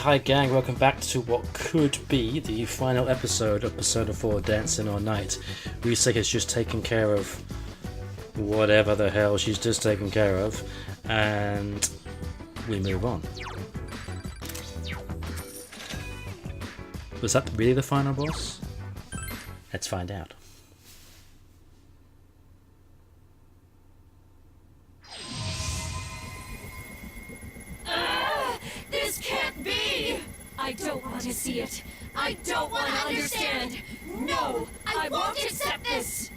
Hi gang, welcome back to what could be the final episode of Persona 4 Dancing All Night. Rise has just taken care of whatever the hell she's just taken care of, and we move on. Was that really the final boss? Let's find out. This can't be! I don't want to see it. I don't want to understand. No, I won't accept this.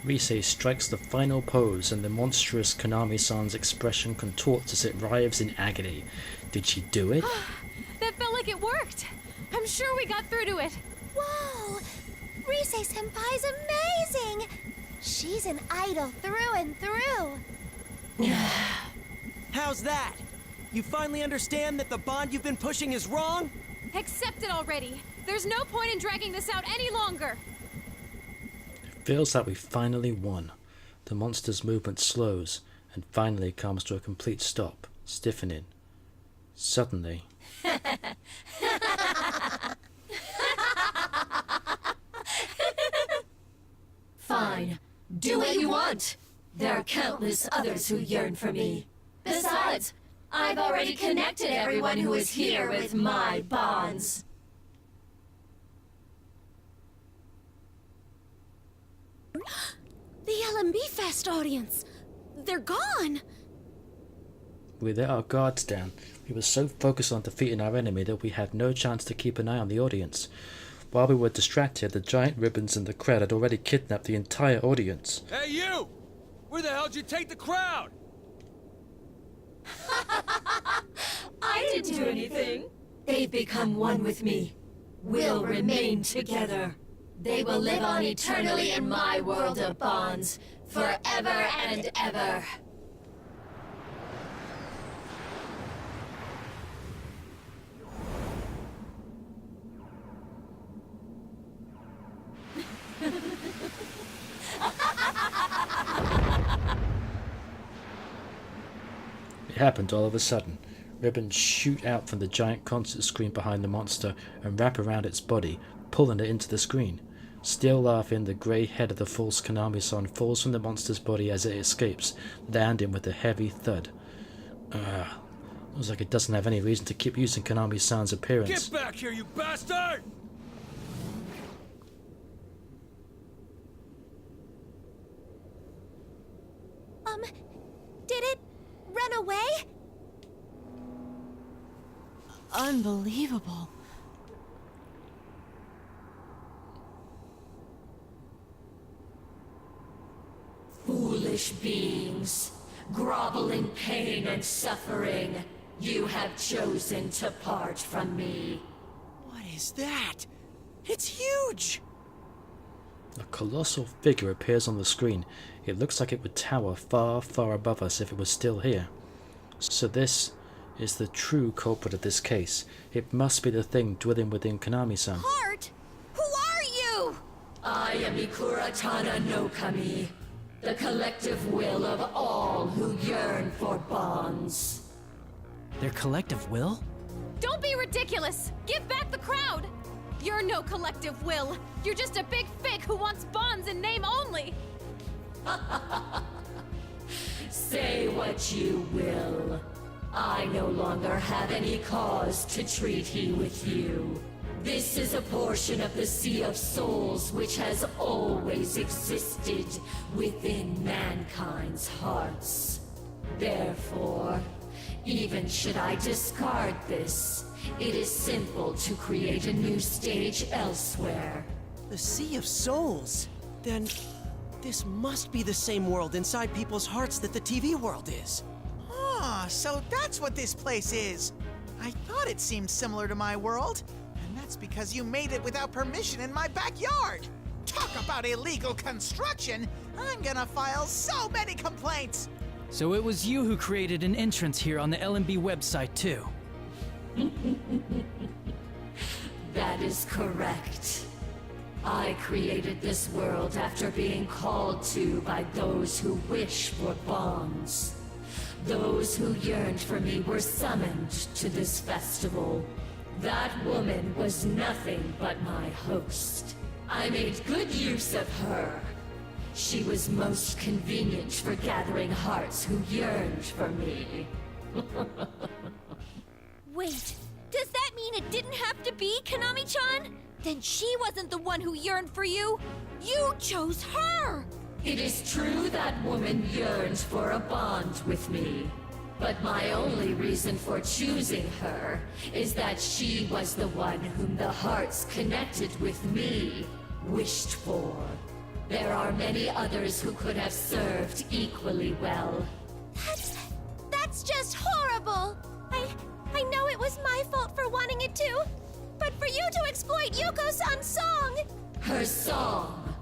Rise strikes the final pose and the monstrous Konami-san's expression contorts as it writhes in agony. Did she do it? That felt like it worked. I'm sure we got through to it. Whoa! Rise-senpai's amazing! She's an idol through and through. How's that? You finally understand that the bond you've been pushing is wrong? Accept it already. There's no point in dragging this out any longer. Feels like we finally won. The monster's movement slows and finally comes to a complete stop, stiffening. Suddenly... Fine. Do what you want. There are countless others who yearn for me. Besides, I've already connected everyone who is here with my bonds. The LMB Fest audience! They're gone! We let our guards down. We were so focused on defeating our enemy that we had no chance to keep an eye on the audience. While we were distracted, the giant ribbons in the crowd had already kidnapped the entire audience. Hey you! Where the hell did you take the crowd? I didn't do anything. They've become one with me. We'll remain together. They will live on eternally in my world of bonds, forever and ever. It happened all of a sudden. Ribbons shoot out from the giant concert screen behind the monster and wrap around its body, pulling it into the screen. Still laughing, the grey head of the false Konami-san falls from the monster's body as it escapes, landing with a heavy thud. Looks like it doesn't have any reason to keep using Konami-san's appearance. Get back here, you bastard! Did it run away? Unbelievable. Foolish beings, groveling pain and suffering, you have chosen to part from me. What is that? It's huge! A colossal figure appears on the screen. It looks like it would tower far, far above us if it was still here. So this is the true culprit of this case. It must be the thing dwelling within Konami-san. Heart? Who are you? I am Ikuratana no Kami, the collective will of all who yearn for bonds. Their collective will? Don't be ridiculous. Give back the crowd. You're no collective will. You're just a big fig who wants bonds in name only. Say what you will. I no longer have any cause to treaty with you. This is a portion of the Sea of Souls which has always existed within mankind's hearts. Therefore, even should I discard this, it is simple to create a new stage elsewhere. The Sea of Souls? Then, this must be the same world inside people's hearts that the TV world is. Ah, so that's what this place is. I thought it seemed similar to my world, and that's because you made it without permission in my backyard. Talk about illegal construction! I'm gonna file so many complaints! So it was you who created an entrance here on the LMB website, too. That is correct. I created this world after being called to by those who wish for bonds. Those who yearned for me were summoned to this festival. That woman was nothing but my host. I made good use of her. She was most convenient for gathering hearts who yearned for me. Wait, does that mean it didn't have to be Konami-chan? Then she wasn't the one who yearned for you. You chose her! It is true that woman yearned for a bond with me. But my only reason for choosing her is that she was the one whom the hearts connected with me wished for. There are many others who could have served equally well. That's just horrible! I know it was my fault for wanting it too, but for you to exploit Yuko-san's song! Her song.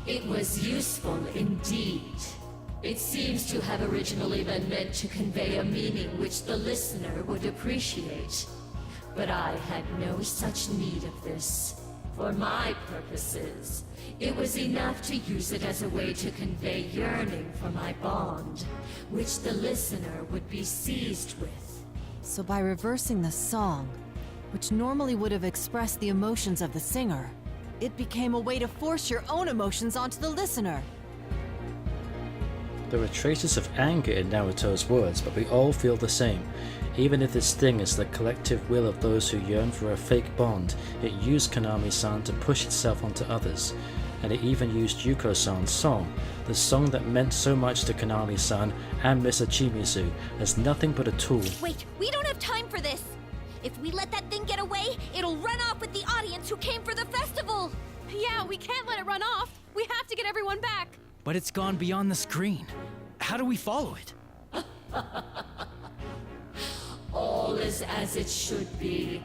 It was useful indeed. It seems to have originally been meant to convey a meaning which the listener would appreciate. But I had no such need of this. For my purposes, it was enough to use it as a way to convey yearning for my bond, which the listener would be seized with. So by reversing the song, which normally would have expressed the emotions of the singer, it became a way to force your own emotions onto the listener. There are traces of anger in Naruto's words, but we all feel the same. Even if this thing is the collective will of those who yearn for a fake bond, it used Konami-san to push itself onto others. And it even used Yuko-san's song, the song that meant so much to Konami-san and Mr. Chimizu, as nothing but a tool. Wait, we don't have time for this! If we let that thing get away, it'll run off with the audience who came for the festival! Yeah, we can't let it run off. We have to get everyone back. But it's gone beyond the screen. How do we follow it? All is as it should be.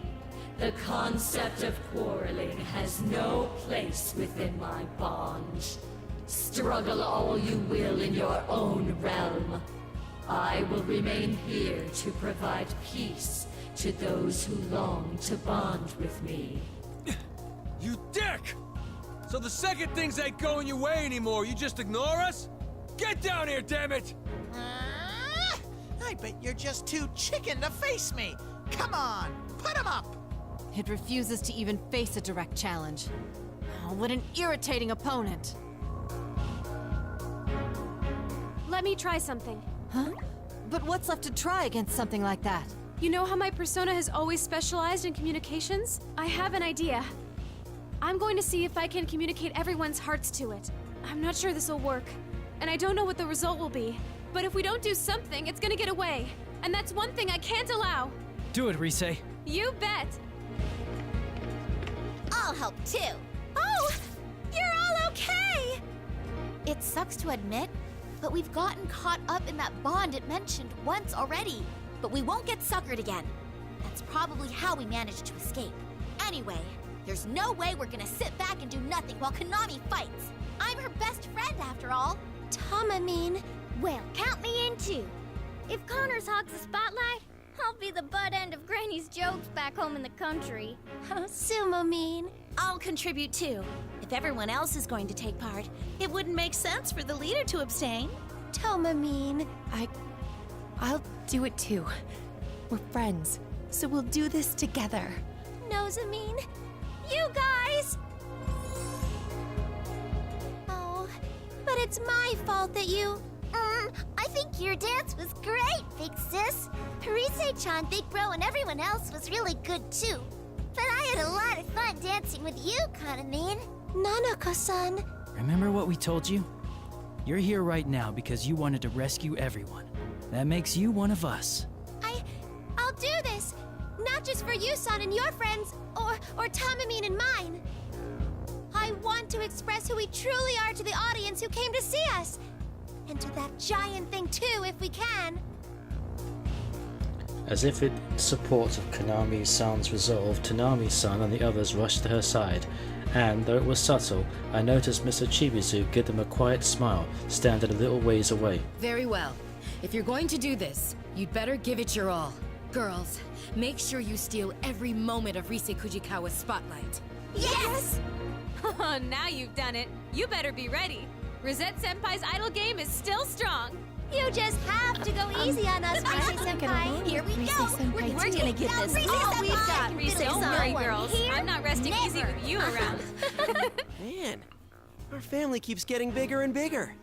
The concept of quarreling has no place within my bond. Struggle all you will in your own realm. I will remain here to provide peace to those who long to bond with me. You dick! So the second things ain't going your way anymore, you just ignore us? Get down here, damn it! I bet you're just too chicken to face me. Come on, put him up! It refuses to even face a direct challenge. Oh, what an irritating opponent! Let me try something. Huh? But what's left to try against something like that? You know how my persona has always specialized in communications? I have an idea. I'm going to see if I can communicate everyone's hearts to it. I'm not sure this will work, and I don't know what the result will be. But if we don't do something, it's gonna get away. And that's one thing I can't allow. Do it, Rise. You bet. I'll help too. Oh! You're all okay! It sucks to admit, but we've gotten caught up in that bond it mentioned once already. But we won't get suckered again. That's probably how we managed to escape. Anyway, there's no way we're gonna sit back and do nothing while Konami fights. I'm her best friend after all. Tamamine. Well, count me in too. If Connors hogs the spotlight, I'll be the butt end of Granny's jokes back home in the country. Sumamine. I'll contribute too. If everyone else is going to take part, it wouldn't make sense for the leader to abstain. Tomamine. I'll do it too. We're friends, so we'll do this together. Nosamine. You guys! Oh, but it's my fault that you... I think your dance was great, big sis. Parise-chan, Big Bro, and everyone else was really good too. But I had a lot of fun dancing with you, Kanamine. Nanako-san. Remember what we told you? You're here right now because you wanted to rescue everyone. That makes you one of us. I'll do this. Not just for you, son, and your friends, or Tamamine and mine. I want to express who we truly are to the audience who came to see us. And to that giant thing too, if we can. As if in support of Konami-san's resolve, Tanami-san and the others rushed to her side, and, though it was subtle, I noticed Mr. Chimizu give them a quiet smile, standing a little ways away. Very well. If you're going to do this, you'd better give it your all. Girls, make sure you steal every moment of Rise Kujikawa's spotlight. Yes! Oh, now you've done it. You better be ready. Rosette Senpai's idol game is still strong. You just have to go easy on us, Rise Senpai. Here we go. We're gonna get this all we've got. Don't worry, girls. I'm not resting easy with you around. Man, our family keeps getting bigger and bigger.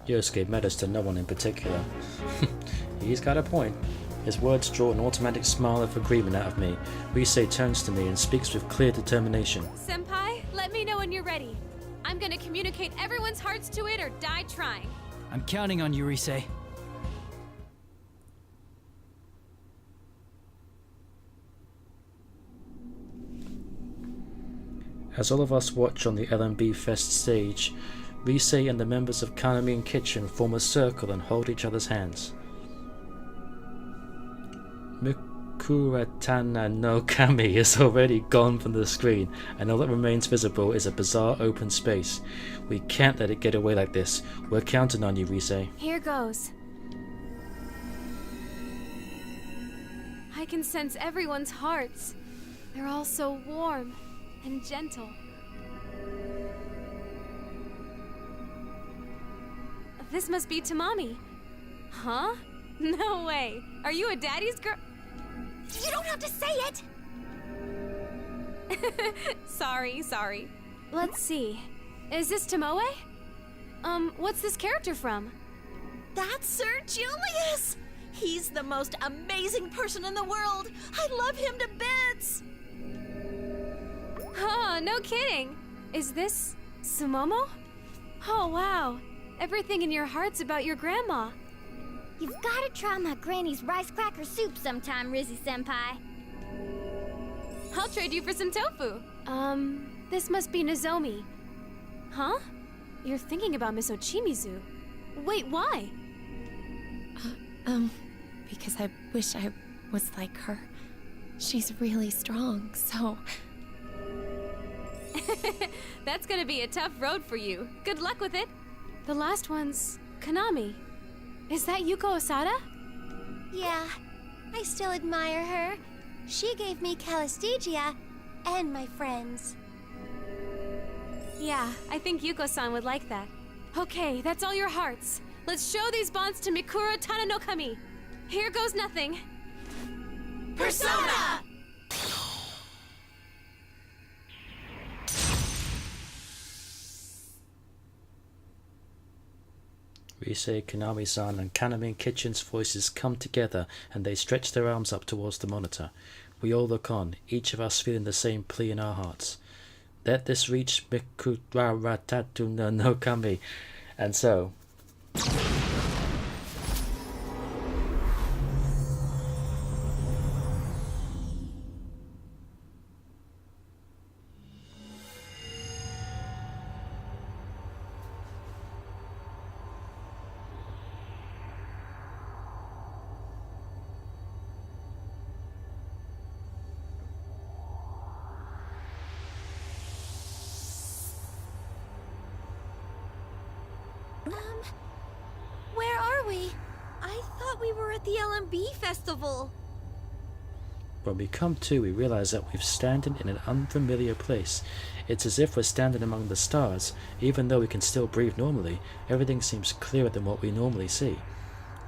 Yosuke matters to no one in particular. He's got a point. His words draw an automatic smile of agreement out of me. Rise turns to me and speaks with clear determination. Senpai, let me know when you're ready. I'm gonna communicate everyone's hearts to it or die trying. I'm counting on you, Rise. As all of us watch on the LMB Fest stage, Rise and the members of Kanami and Kitchen form a circle and hold each other's hands. Mikuratana no Kami is already gone from the screen, and all that remains visible is a bizarre open space. We can't let it get away like this. We're counting on you, Rise. Here goes. I can sense everyone's hearts. They're all so warm and gentle. This must be Tamami. Huh? No way. Are you a daddy's girl? You don't have to say it! Sorry. Let's see. Is this Tomoe? What's this character from? That's Sir Julius! He's the most amazing person in the world! I love him to bits! Oh, no kidding. Is this Sumomo? Oh, wow. Everything in your heart's about your grandma. You've gotta try my granny's rice cracker soup sometime, Rizzy Senpai. I'll trade you for some tofu. This must be Nozomi. Huh? You're thinking about Miss Ochimizu. Wait, why? Because I wish I was like her. She's really strong, so... That's gonna be a tough road for you. Good luck with it. The last one's Kanami. Is that Yuko Osada? Yeah, I still admire her. She gave me Calisthegia and my friends. Yeah, I think Yuko-san would like that. Okay, that's all your hearts. Let's show these bonds to Mikuro Tananokami. Here goes nothing. Persona! Rise, Kanami-san, and Kanami and Kitchen's voices come together and they stretch their arms up towards the monitor. We all look on, each of us feeling the same plea in our hearts. Let this reach Mikuraratatu no Kami. And so... Where are we? I thought we were at the LMB festival. When we come to, we realize that we're standing in an unfamiliar place. It's as if we're standing among the stars. Even though we can still breathe normally, everything seems clearer than what we normally see.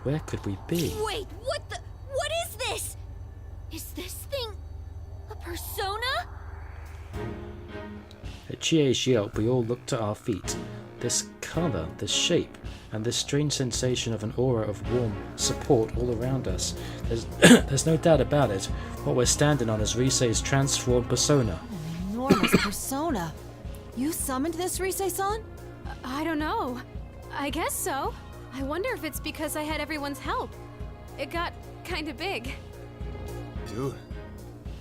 Where could we be? Wait, what is this? Is this thing a persona? At Chie's yelp, we all looked at our feet. This color, this shape, and this strange sensation of an aura of warm support all around us. There's no doubt about it. What we're standing on is Rise's transformed persona. An enormous persona. You summoned this, Rise-san? I don't know. I guess so. I wonder if it's because I had everyone's help. It got kinda big. Dude,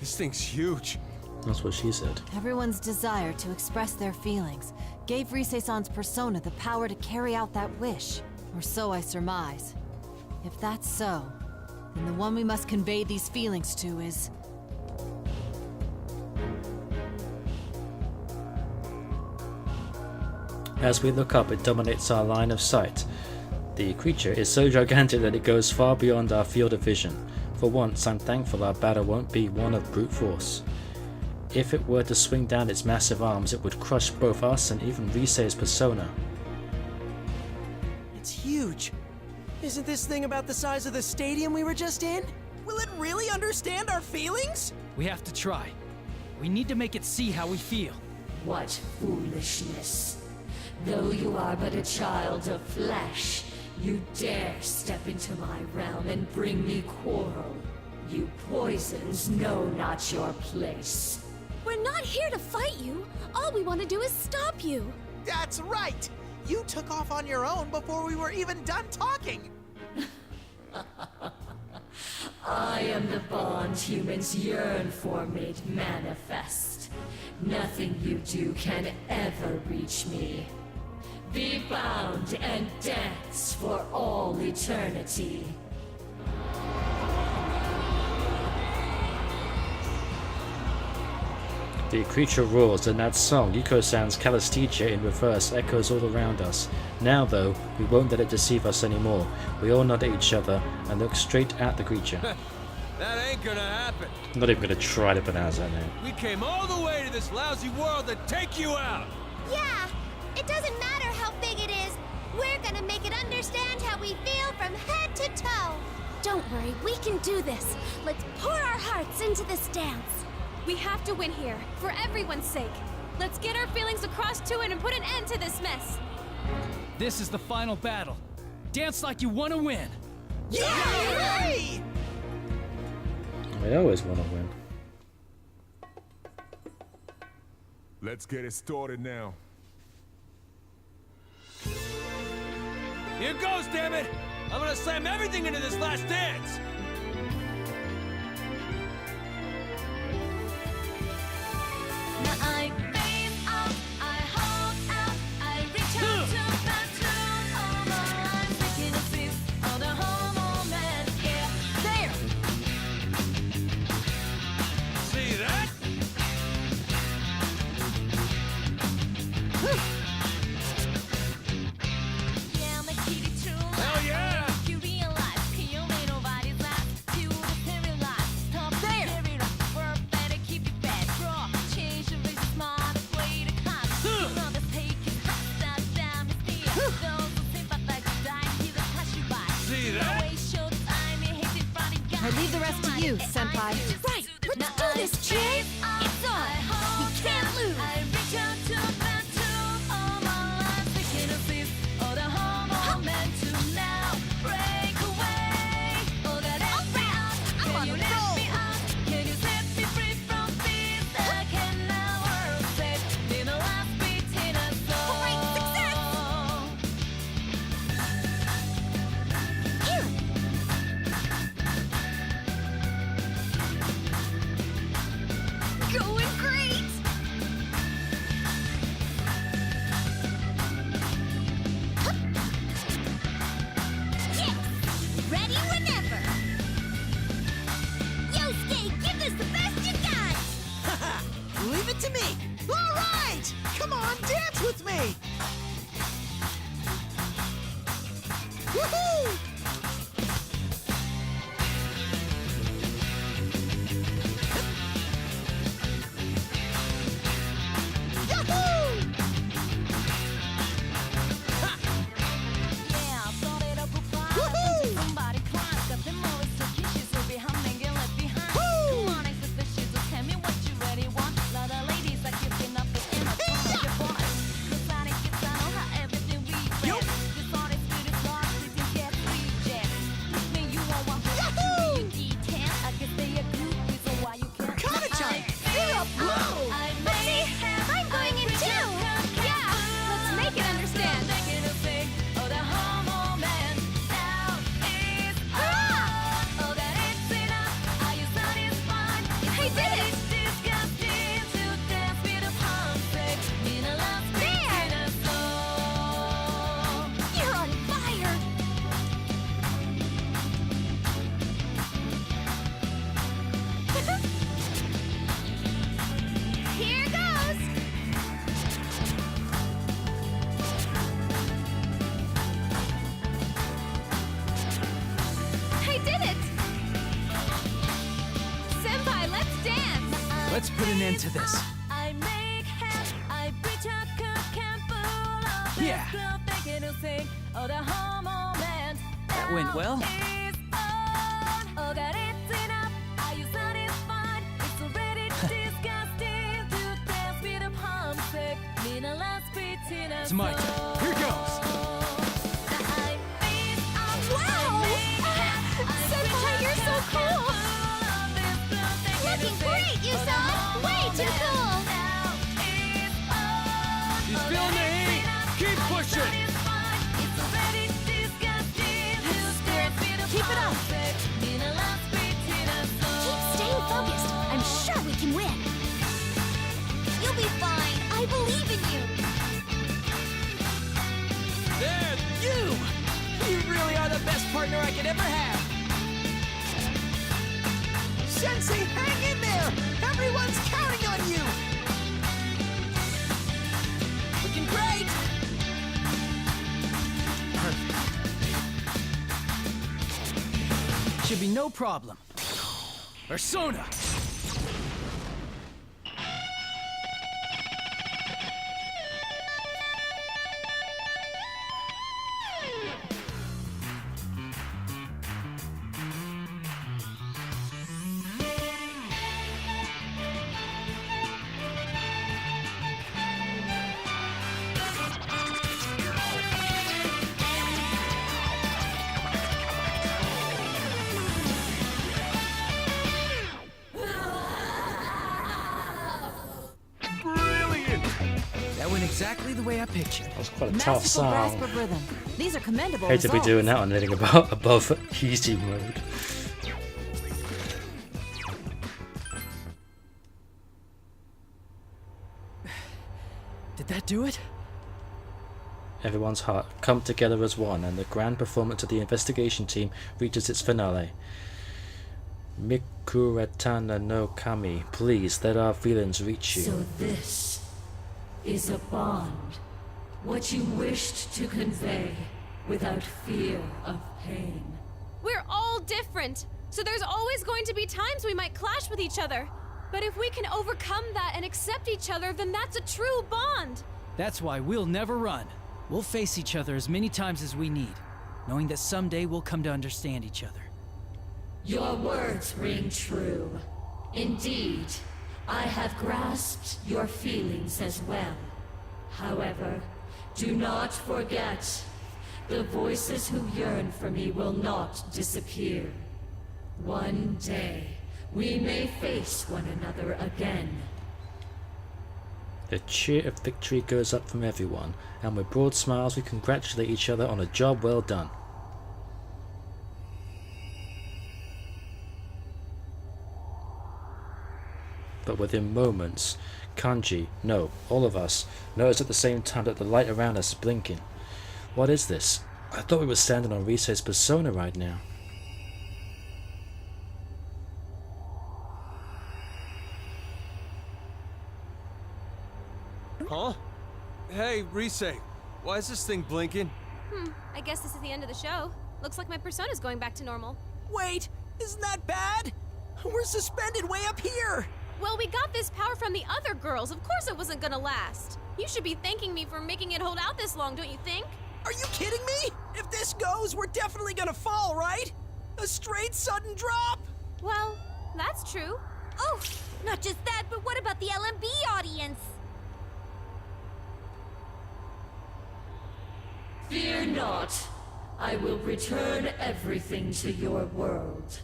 this thing's huge. That's what she said. Everyone's desire to express their feelings gave Rise-san's persona the power to carry out that wish. Or so I surmise. If that's so, then the one we must convey these feelings to is... As we look up, it dominates our line of sight. The creature is so gigantic that it goes far beyond our field of vision. For once, I'm thankful our battle won't be one of brute force. If it were to swing down its massive arms, it would crush both us and even Risei's persona. It's huge. Isn't this thing about the size of the stadium we were just in? Will it really understand our feelings? We have to try. We need to make it see how we feel. What foolishness. Though you are but a child of flesh, you dare step into my realm and bring me quarrel. You poisons know not your place. We're not here to fight you. All we want to do is stop you. That's right! You took off on your own before we were even done talking! I am the bond humans yearn for made manifest. Nothing you do can ever reach me. Be bound and dance for all eternity. The creature roars, and that song, Yuko-san's Calisthesia in reverse, echoes all around us. Now, though, we won't let it deceive us anymore. We all nod at each other and look straight at the creature. That ain't gonna happen. I'm not even gonna try to pronounce that name. We came all the way to this lousy world to take you out. Yeah, it doesn't matter how big it is. We're gonna make it understand how we feel from head to toe. Don't worry, we can do this. Let's pour our hearts into this dance. We have to win here, for everyone's sake. Let's get our feelings across to it and put an end to this mess. This is the final battle. Dance like you want to win. Yay! I always want to win. Let's get it started now. Here goes, damn it! I'm gonna slam everything into this last dance! I face up, I hold out, I reach out to battle. All my life, making a feel of the whole moment. Yeah, there. See that? Yeah, my kitty true life. Hell yeah! You realize you ain't nobody's last. You materialize. Top there. We're better keep it bad. Draw, change the way smart, play the card. You know the take is hot, that damn is dear. Those who sympathize with die, hear the pass you by. See No that? way, show the time, it hits it front and I leave the rest to you, Senpai. Right, let's do this, Jay. It's on. We can't lose. I reach out to battle. All my life, making a feel of the whole moment to now. Break away. Oh, that I'm on a roll. Can you set me free from fears that can never save? In the last beat in a soul. Great success! Here! Let's put an end to this. I make hair, I preach a cook can full of Yeah. club thinking to sing all the moment. That went well. Is on. Oh God, it's enough. Are you satisfied? It's already disgusting to dance with a homesick. Mean a last pretty It's my turn. Here goes. Wow! Senpai, you're so cool! Looking great, Yuson! Way too cool! She's feeling the heat. Keep pushing. Keep it up! Keep staying focused. I'm sure we can win. You'll be fine. I believe in you. There, you! You really are the best partner I could ever have. Sensei, hang in there! Everyone's counting on you! Looking great! Should be no problem. Persona! That went exactly the way I pictured. That's quite a tough Masterful grasp song. of rhythm. These are commendable Hate to be results. doing that on anything above easy mode. Did that do it? Everyone's heart come together as one, and the grand performance of the investigation team reaches its finale. Mikuretana no Kami, please let our feelings reach you. So this is a bond. What you wished to convey without fear of pain. We're all different, so there's always going to be times we might clash with each other. But if we can overcome that and accept each other, then that's a true bond. That's why we'll never run. We'll face each other as many times as we need, knowing that someday we'll come to understand each other. Your words ring true. Indeed, I have grasped your feelings as well. However, do not forget, the voices who yearn for me will not disappear. One day, we may face one another again. The cheer of victory goes up from everyone, and with broad smiles we congratulate each other on a job well done. But within moments, Kanji, no, all of us, notice at the same time that the light around us is blinking. What is this? I thought we were standing on Risei's persona right now. Huh? Hey, Risei, why is this thing blinking? I guess this is the end of the show. Looks like my persona's going back to normal. Wait, isn't that bad? We're suspended way up here! Well, we got this power from the other girls. Of course it wasn't gonna last. You should be thanking me for making it hold out this long, don't you think? Are you kidding me? If this goes, we're definitely gonna fall, right? A straight sudden drop! Well, that's true. Oh, not just that, but what about the LMB audience? Fear not. I will return everything to your world.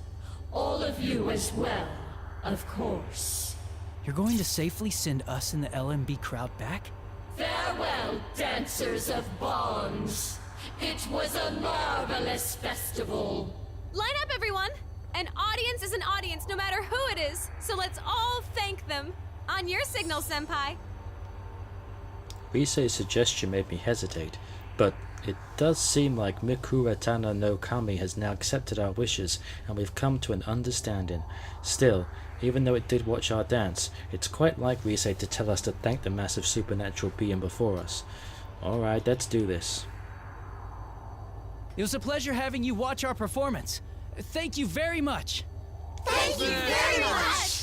All of you as well, of course. You're going to safely send us and the LMB crowd back? Farewell, dancers of bonds. It was a marvelous festival. Line up, everyone! An audience is an audience, no matter who it is. So let's all thank them. On your signal, Senpai. Risei's suggestion made me hesitate, but it does seem like Mikuretana no Kami has now accepted our wishes and we've come to an understanding. Still, even though it did watch our dance, it's quite like Risei to tell us to thank the massive supernatural being before us. Alright, let's do this. It was a pleasure having you watch our performance. Thank you very much. Thank you very much!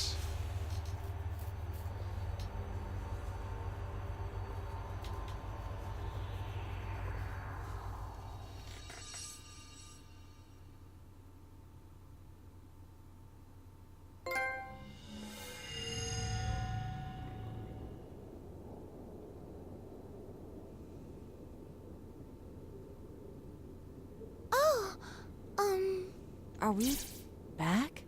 Are we back?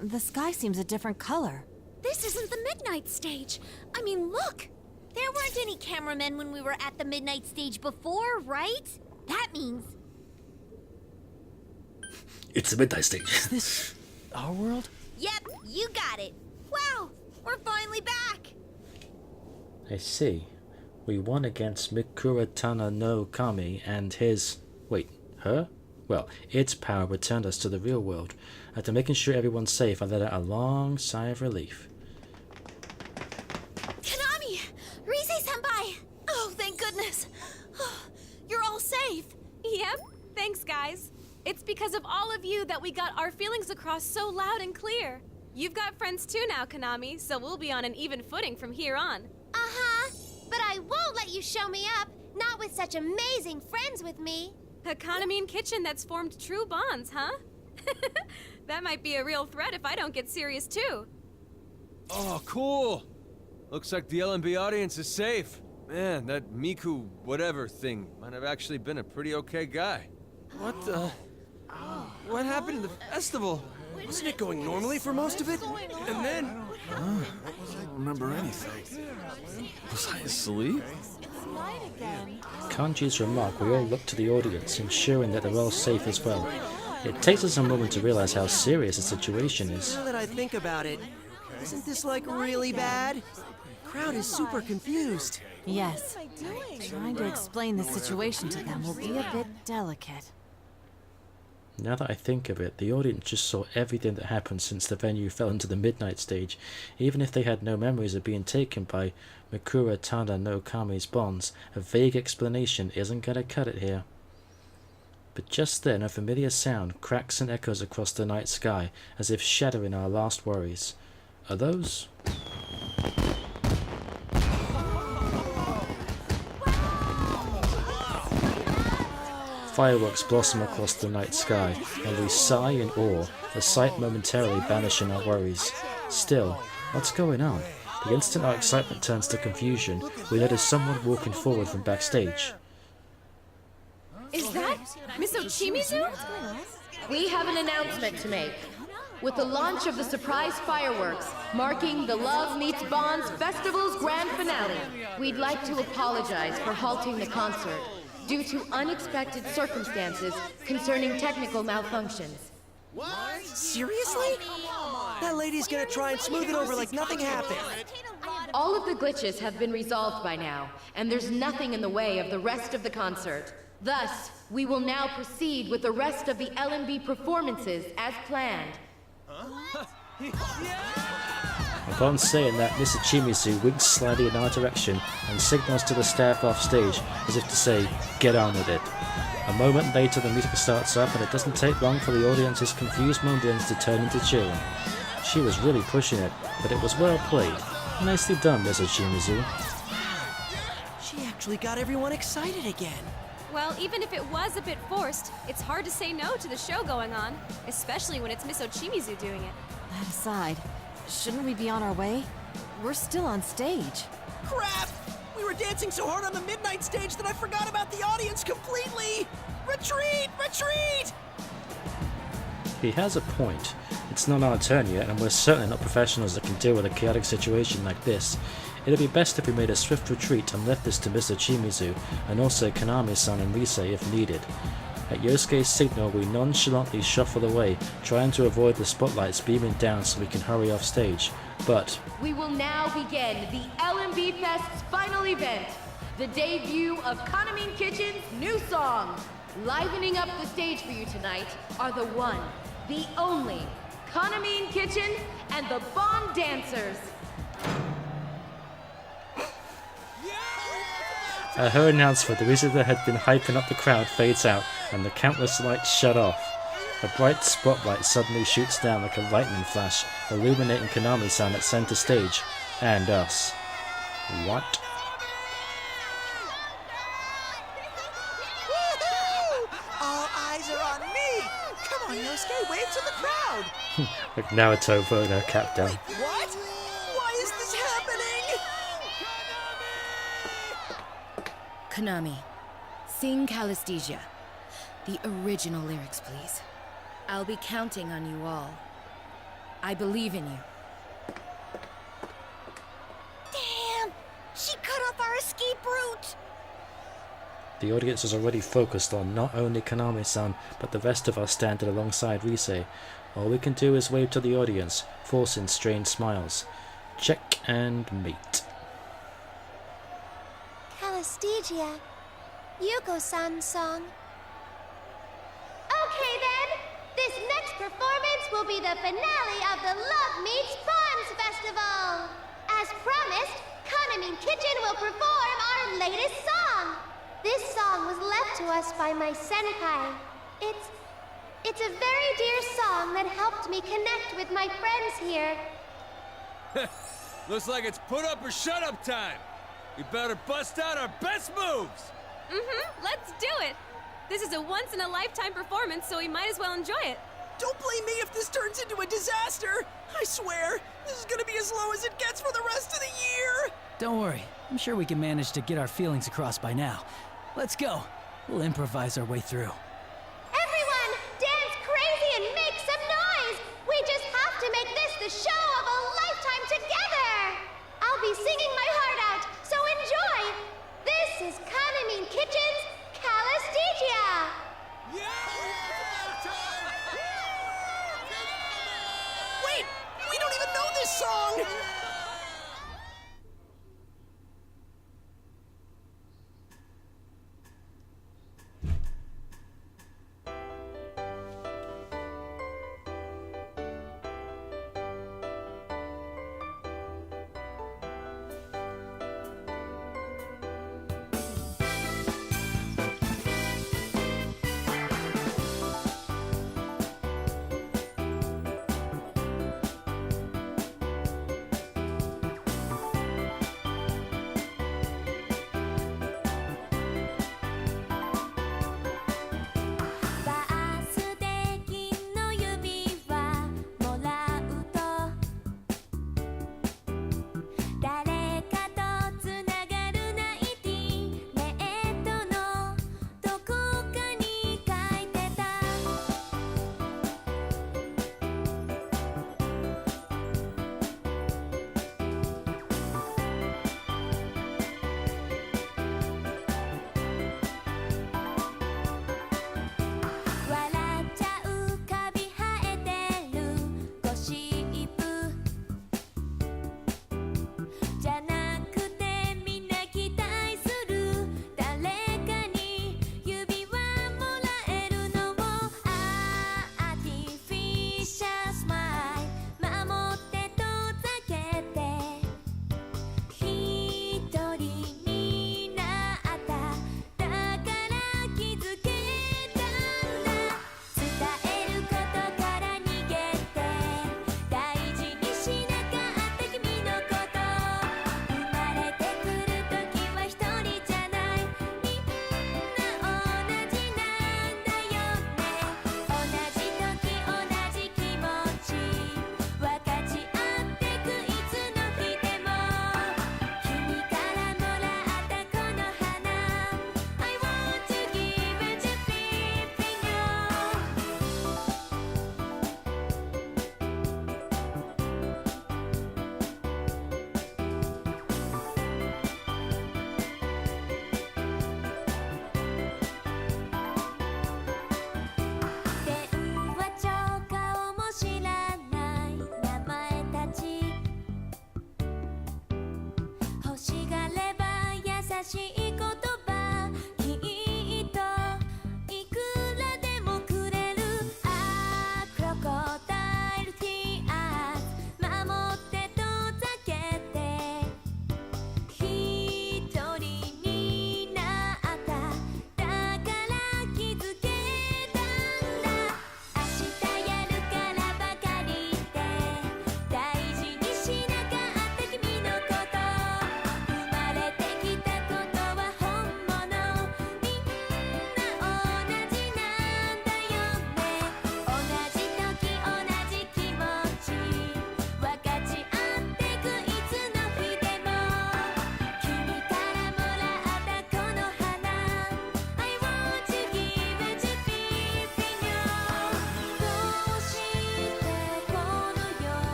The sky seems a different color. This isn't the midnight stage. I mean, look! There weren't any cameramen when we were at the midnight stage before, right? That means... It's the midnight stage. Is this our world? Yep, you got it. Wow, we're finally back! I see. We won against Mikura Tana no Kami and his... Wait, her? Well, its power returned us to the real world. After making sure everyone's safe, I let out a long sigh of relief. Konami! Rise-senpai! Oh, thank goodness! You're all safe! Yep, thanks guys. It's because of all of you that we got our feelings across so loud and clear. You've got friends too now, Konami, so we'll be on an even footing from here on. Uh-huh, but I won't let you show me up, not with such amazing friends with me. A Konami kitchen that's formed true bonds, huh? That might be a real threat if I don't get serious too. Oh, cool! Looks like the LMB audience is safe. Man, that Miku whatever thing might have actually been a pretty okay guy. What the... What happened to the festival? Wasn't it going normally for most of it? And then... I don't remember anything. Was I asleep? Kanji's remark, we all look to the audience, ensuring that they're all safe as well. It takes us a moment to realize how serious the situation is. Now that I think about it, isn't this like really bad? Crowd is super confused. Yes. Trying to explain the situation to them will be a bit delicate. Now that I think of it, the audience just saw everything that happened since the venue fell into the midnight stage. Even if they had no memories of being taken by Mikura Tana no Kami's bonds, a vague explanation isn't gonna cut it here. But just then a familiar sound cracks and echoes across the night sky, as if shadowing our last worries. Are those... Fireworks blossom across the night sky, and we sigh in awe, the sight momentarily banishing our worries. Still, what's going on? The instant our excitement turns to confusion, we notice someone walking forward from backstage. Is that Miss Ochimizu? We have an announcement to make. With the launch of the surprise fireworks, marking the Love Meets Bonds Festival's grand finale, we'd like to apologize for halting the concert due to unexpected circumstances concerning technical malfunctions. What? Seriously? That lady's gonna try and smooth it over like nothing happened. All of the glitches have been resolved by now, and there's nothing in the way of the rest of the concert. Thus, we will now proceed with the rest of the LMB performances as planned. Upon saying that, Miss Ochimizu winks slightly in our direction and signals to the staff off stage as if to say, get on with it. A moment later the music starts up and it doesn't take long for the audience's confused mundans to turn into cheering. She was really pushing it, but it was well played. Nicely done, Miss Ochimizu. She actually got everyone excited again. Well, even if it was a bit forced, it's hard to say no to the show going on, especially when it's Miss Ochimizu doing it. That aside, shouldn't we be on our way? We're still on stage. Crap! We were dancing so hard on the midnight stage that I forgot about the audience completely! Retreat! Retreat! He has a point. It's not our turn yet, and we're certainly not professionals that can deal with a chaotic situation like this. It'd be best if we made a swift retreat and left this to Mr. Ochimizu, and also Konami-san and Rise if needed. At Yosuke's signal, we nonchalantly shuffle away, trying to avoid the spotlights beaming down so we can hurry off stage. But we will now begin the LMB Fest's final event, the debut of Konami Kitchen's new song. Livening up the stage for you tonight are the one, the only, Konami Kitchen and the Bond Dancers. her announcement, the music that had been hyping up the crowd fades out, and the countless lights shut off. A bright spotlight suddenly shoots down like a lightning flash, illuminating Konami-san at center stage, and us. What? All eyes are on me! Come on, Yosuke, wave to the crowd! Like Naruto throwing her cap down. What? Why is this happening? Konami, sing Calisthesia. The original lyrics, please. I'll be counting on you all. I believe in you. Damn! She cut off our escape route! The audience is already focused on not only Kaname-san, but the rest of us standing alongside Rise. All we can do is wave to the audience, forcing strange smiles. Check and meet. Calistegia, Yuko-san's song. Okay then, this next performance will be the finale of the Love Meets Bonds Festival. As promised, Kanamin Kitchen will perform our latest song. This song was left to us by my senpai. It's a very dear song that helped me connect with my friends here. Looks like it's put up or shut up time. We better bust out our best moves. Let's do it! This is a once-in-a-lifetime performance, so we might as well enjoy it. Don't blame me if this turns into a disaster! I swear, this is gonna be as low as it gets for the rest of the year! Don't worry, I'm sure we can manage to get our feelings across by now. Let's go. We'll improvise our way through. Everyone, dance crazy and make some noise! We just have to make this the show of a lifetime together! I'll be singing my heart out, so enjoy! This is Kanamin Kitchen's Calistegia! Wait! We don't even know this song!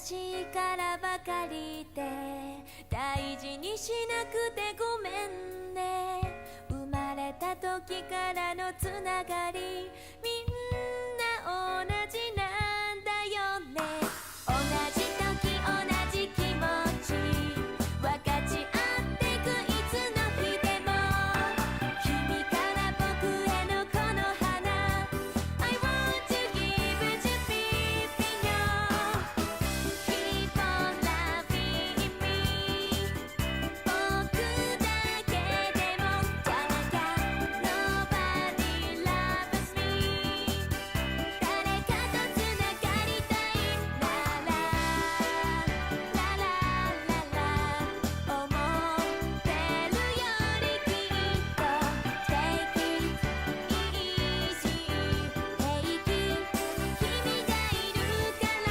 しいからばかりで大事にしなくてごめんね生まれた時からのつながりみんな同じなんだよね同じ時同じ気持ち分かち合ってくいつの日でも君から僕へのこの花 I want to give it to Pipino Keep on loving me 僕だけでもじゃなきゃ Nobody loves me 誰かとつながりたいならララララ思ってるよりきっと Take it easy 平気君がいるから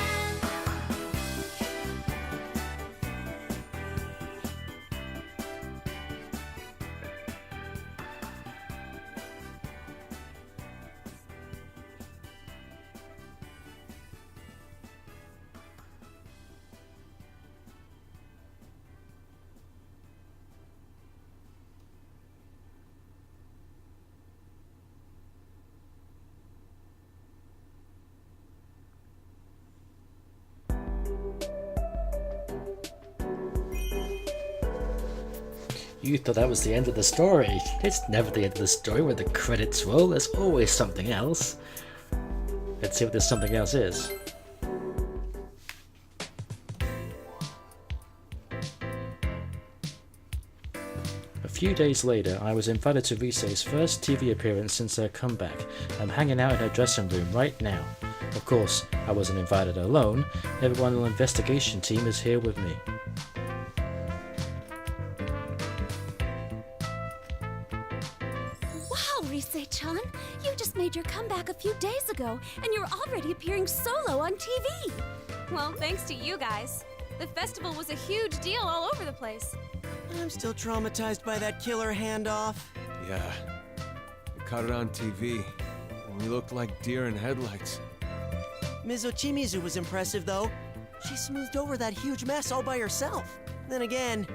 You thought that was the end of the story. It's never the end of the story when the credits roll. There's always something else. Let's see what this something else is. A few days later, I was invited to Rise's first TV appearance since her comeback. I'm hanging out in her dressing room right now. Of course, I wasn't invited alone. Everyone on the investigation team is here with me. Wow, Rise-chan! You just made your comeback a few days ago, and you're already appearing solo on TV! Well, thanks to you guys. The festival was a huge deal all over the place. I'm still traumatized by that killer handoff. Yeah. We caught it on TV. And we looked like deer in headlights. Ms. Ochimizu was impressive, though. She smoothed over that huge mess all by herself. Then again,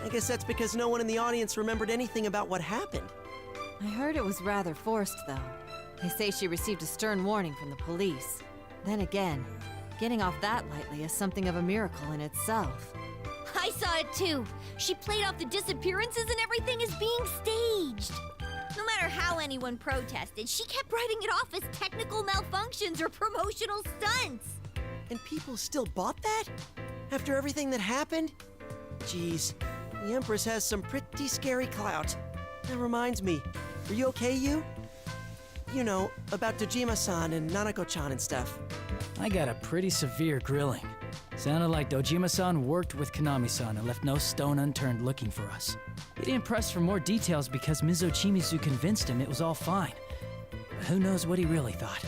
I guess that's because no one in the audience remembered anything about what happened. I heard it was rather forced, though. They say she received a stern warning from the police. Then again, getting off that lightly is something of a miracle in itself. I saw it too. She played off the disappearances and everything as being staged. No matter how anyone protested, she kept writing it off as technical malfunctions or promotional stunts. And people still bought that? After everything that happened? Jeez, the Empress has some pretty scary clout. That reminds me, are you okay, you? You know, about Dojima-san and Nanako-chan and stuff. I got a pretty severe grilling. Sounded like Dojima-san worked with Konami-san and left no stone unturned looking for us. He didn't press for more details because Ms. Ochimizu convinced him it was all fine. But who knows what he really thought.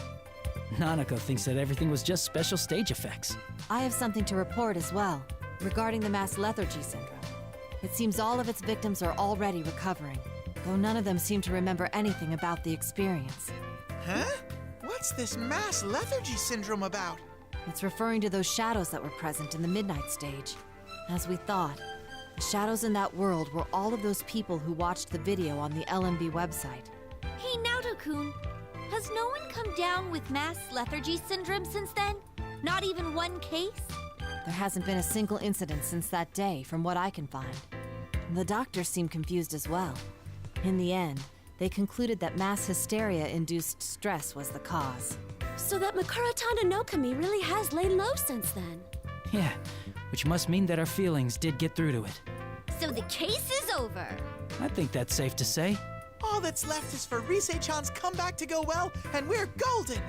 Nanako thinks that everything was just special stage effects. I have something to report as well, regarding the mass lethargy syndrome. It seems all of its victims are already recovering, though none of them seem to remember anything about the experience. Huh? What's this mass lethargy syndrome about? It's referring to those shadows that were present in the midnight stage. As we thought, the shadows in that world were all of those people who watched the video on the LMB website. Hey, Naoto-kun, has no one come down with mass lethargy syndrome since then? Not even one case? There hasn't been a single incident since that day, from what I can find. The doctors seem confused as well. In the end, they concluded that mass hysteria-induced stress was the cause. So that Makurata Nanokami really has laid low since then. Yeah, which must mean that our feelings did get through to it. So the case is over. I think that's safe to say. All that's left is for Rise-chan's comeback to go well, and we're golden!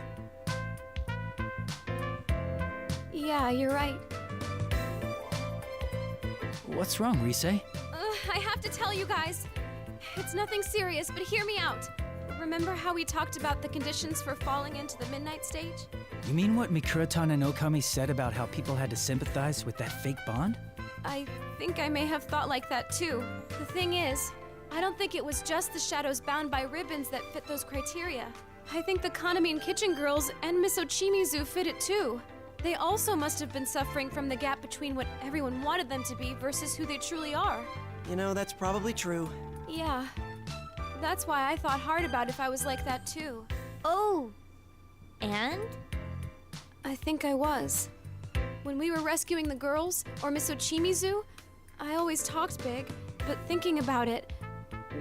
Yeah, you're right. What's wrong, Rise? I have to tell you guys. It's nothing serious, but hear me out. Remember how we talked about the conditions for falling into the midnight stage? You mean what Mikurata Nanokami said about how people had to sympathize with that fake bond? I think I may have thought like that too. The thing is, I don't think it was just the shadows bound by ribbons that fit those criteria. I think the Kaname and Kitchen Girls and Miss Ochimizu fit it too. They also must have been suffering from the gap between what everyone wanted them to be versus who they truly are. You know, that's probably true. Yeah. That's why I thought hard about if I was like that too. Oh. And? I think I was. When we were rescuing the girls, or Miss Ochimizu, I always talked big, but thinking about it,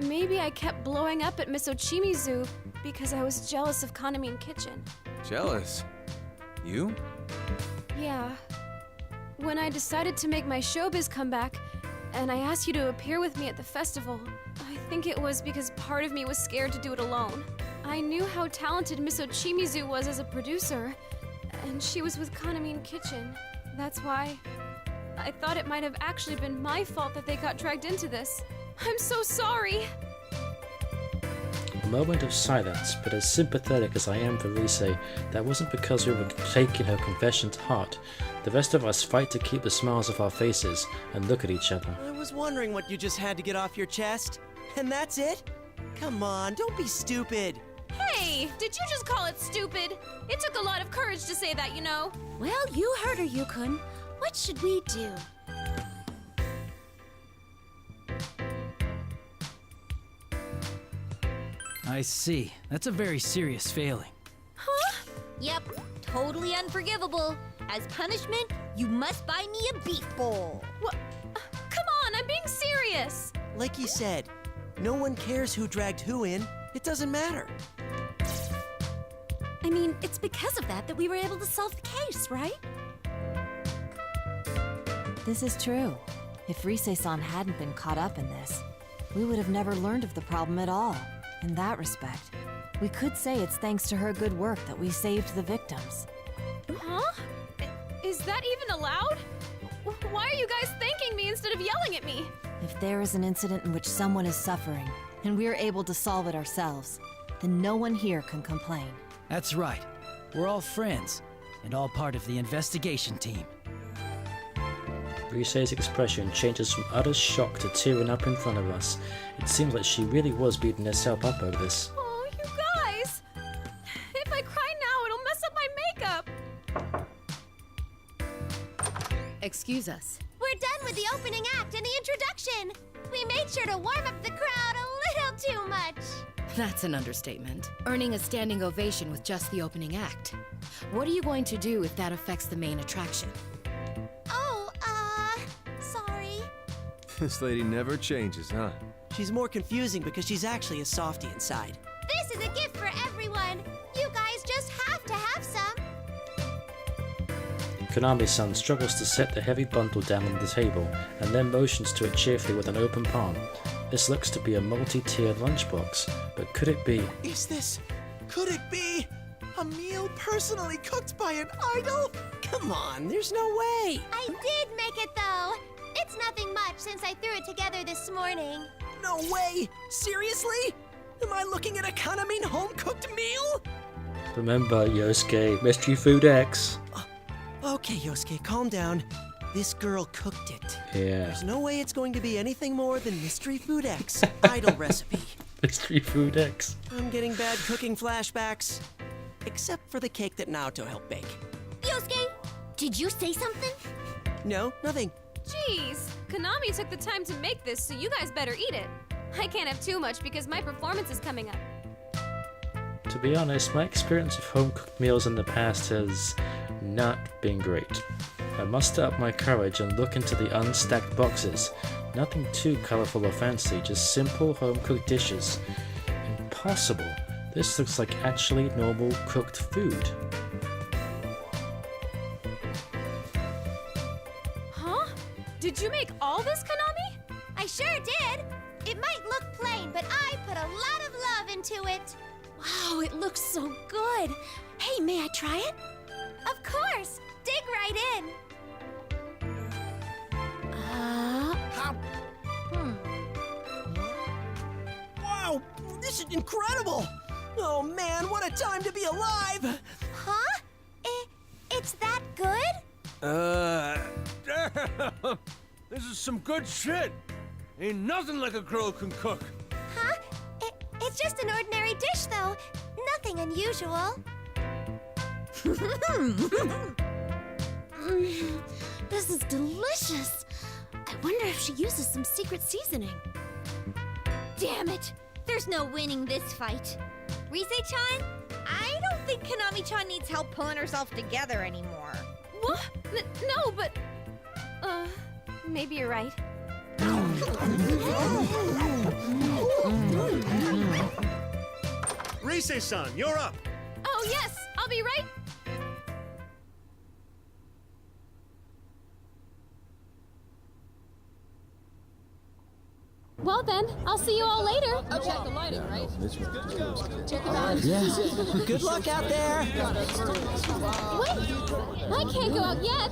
maybe I kept blowing up at Miss Ochimizu because I was jealous of Kaname Kitchen. Jealous? You? Yeah. When I decided to make my showbiz comeback, and I asked you to appear with me at the festival, I think it was because part of me was scared to do it alone. I knew how talented Miss Ochimizu was as a producer, and she was with Kaname Kitchen. That's why I thought it might have actually been my fault that they got dragged into this. I'm so sorry! A moment of silence, but as sympathetic as I am for Rise, that wasn't because we were taking her confession to heart. The rest of us fight to keep the smiles off our faces and look at each other. I was wondering what you just had to get off your chest. And that's it? Come on, don't be stupid. Hey! Did you just call it stupid? It took a lot of courage to say that, you know. Well, you heard her, Yukun. What should we do? I see. That's a very serious failing. Huh? Yep, totally unforgivable. As punishment, you must buy me a beef bowl. What? Come on, I'm being serious! Like you said, no one cares who dragged who in. It doesn't matter. I mean, it's because of that we were able to solve the case, right? This is true. If Rise-san hadn't been caught up in this, we would have never learned of the problem at all. In that respect, we could say it's thanks to her good work that we saved the victims. Huh? Is that even allowed? Why are you guys thanking me instead of yelling at me? If there is an incident in which someone is suffering, and we're able to solve it ourselves, then no one here can complain. That's right. We're all friends, and all part of the investigation team. Rise's expression changes from utter shock to tearing up in front of us. It seems like she really was beating herself up over this. Oh, you guys! If I cry now, it'll mess up my makeup! Excuse us. We're done with the opening act and the introduction. We made sure to warm up the crowd a little too much. That's an understatement. Earning a standing ovation with just the opening act. What are you going to do if that affects the main attraction? Oh, sorry. This lady never changes, huh? She's more confusing because she's actually a softie inside. This is a gift for everyone. You guys just have to have some. Konami-san struggles to set the heavy bundle down on the table and then motions to it cheerfully with an open palm. This looks to be a multi-tiered lunchbox, but could it be? Could it be a meal personally cooked by an idol? Come on, there's no way. I did make it though. It's nothing much since I threw it together this morning. No way! Seriously? Am I looking at a Kaname home-cooked meal? Remember, Yosuke, Mystery Food X. Okay, Yosuke, calm down. This girl cooked it. Yeah. There's no way it's going to be anything more than Mystery Food X idol recipe. Mystery Food X. I'm getting bad cooking flashbacks. Except for the cake that Naoto helped bake. Yosuke, did you say something? No, nothing. Jeez, Konami took the time to make this, so you guys better eat it. I can't have too much because my performance is coming up. To be honest, my experience of home-cooked meals in the past has not been great. I muster up my courage and look into the unstacked boxes. Nothing too colourful or fancy, just simple home-cooked dishes. Impossible. This looks like actually normal cooked food. Huh? Did you make all this, Konami? I sure did. It might look plain, but I put a lot of love into it. Wow, it looks so good. Hey, may I try it? Of course. Dig right in. Wow, this is incredible! Oh man, what a time to be alive! Huh? It's that good? Damn! This is some good shit! Ain't nothing like a girl can cook! Huh? It's just an ordinary dish, though. Nothing unusual. This is delicious. I wonder if she uses some secret seasoning. Damn it! There's no winning this fight. Rise-chan, I don't think Konami-chan needs help pulling herself together anymore. What? No, but... maybe you're right. Rise-san, you're up! Oh, yes! I'll be right... Well then, I'll see you all later. I'll check the lighting, right? Check it out. Yeah. Good luck out there. Wait! I can't go out yet.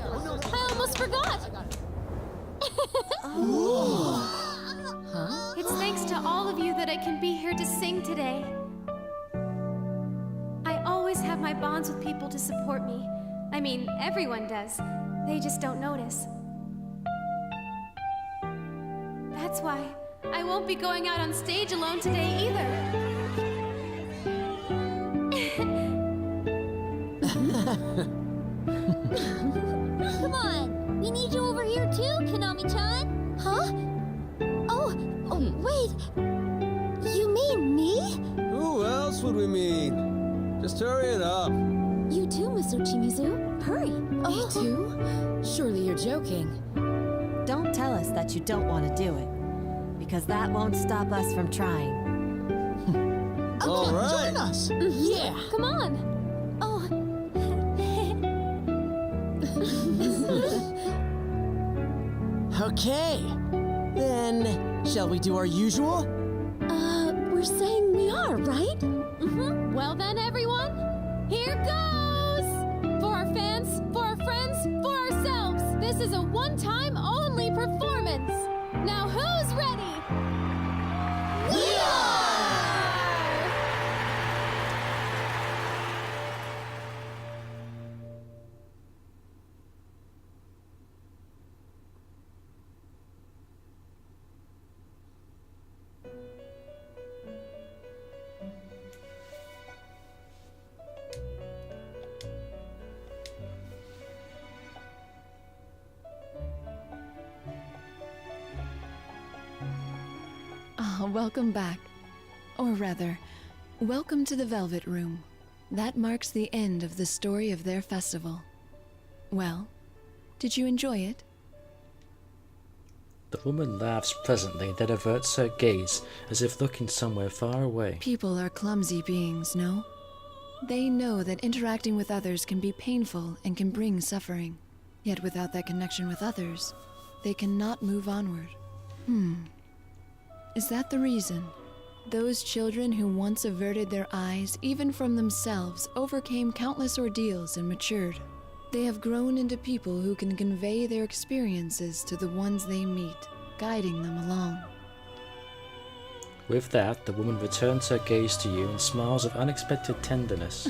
I almost forgot. It's thanks to all of you that I can be here to sing today. I always have my bonds with people to support me. I mean, everyone does. They just don't notice. That's why I won't be going out on stage alone today either. Come on! We need you over here too, Konami-chan! Huh? Oh, wait! You mean me? Who else would we mean? Just hurry it up. You too, Mr. Chimizu. Hurry! Me too? Surely you're joking. Don't tell us that you don't want to do it, because that won't stop us from trying. All right. Join us! Yeah! Come on! Oh. Okay. Then, shall we do our usual? We're saying we are, right? Mm-hmm. Well then, everyone, here goes! For our fans, for our friends, for ourselves, this is a one-time only performance. Now who's ready? We are! Welcome back. Or rather, welcome to the Velvet Room. That marks the end of the story of their festival. Well, did you enjoy it? The woman laughs pleasantly, then averts her gaze, as if looking somewhere far away. People are clumsy beings, no? They know that interacting with others can be painful and can bring suffering. Yet without that connection with others, they cannot move onward. Is that the reason? Those children who once averted their eyes, even from themselves, overcame countless ordeals and matured. They have grown into people who can convey their experiences to the ones they meet, guiding them along. With that, the woman returns her gaze to you and smiles of unexpected tenderness.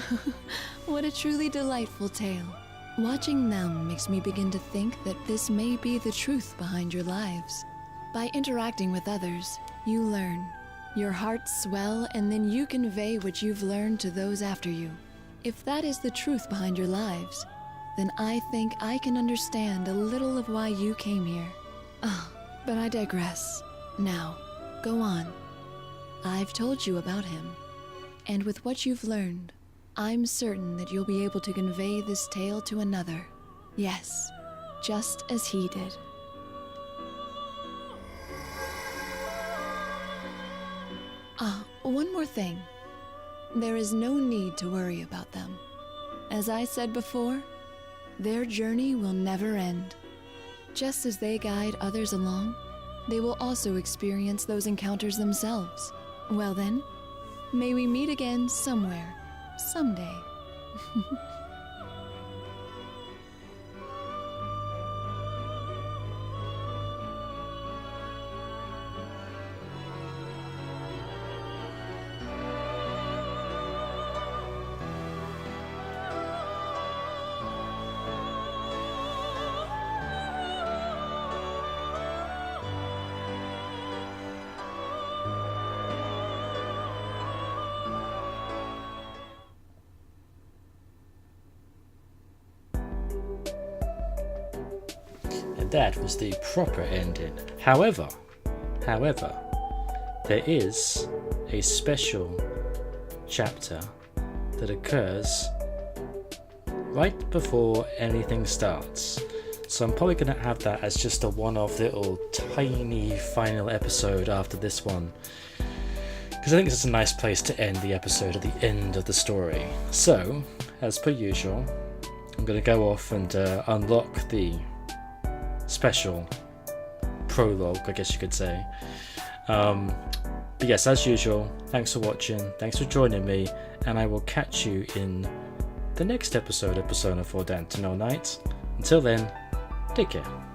What a truly delightful tale. Watching them makes me begin to think that this may be the truth behind your lives. By interacting with others, you learn. Your hearts swell, and then you convey what you've learned to those after you. If that is the truth behind your lives, then I think I can understand a little of why you came here. But I digress. Now, go on. I've told you about him, and with what you've learned, I'm certain that you'll be able to convey this tale to another. Yes, just as he did. One more thing. There is no need to worry about them. As I said before, their journey will never end. Just as they guide others along, they will also experience those encounters themselves. Well then, may we meet again somewhere, someday. that was the proper ending. However, there is a special chapter that occurs right before anything starts. So I'm probably going to have that as just a one-off little tiny final episode after this one, because I think it's a nice place to end the episode at the end of the story. So, as per usual, I'm going to go off and unlock the special prologue, I guess you could say. But yes, as usual, thanks for watching, thanks for joining me, and I will catch you in the next episode of Persona 4 Down to No Night. Until then, take care.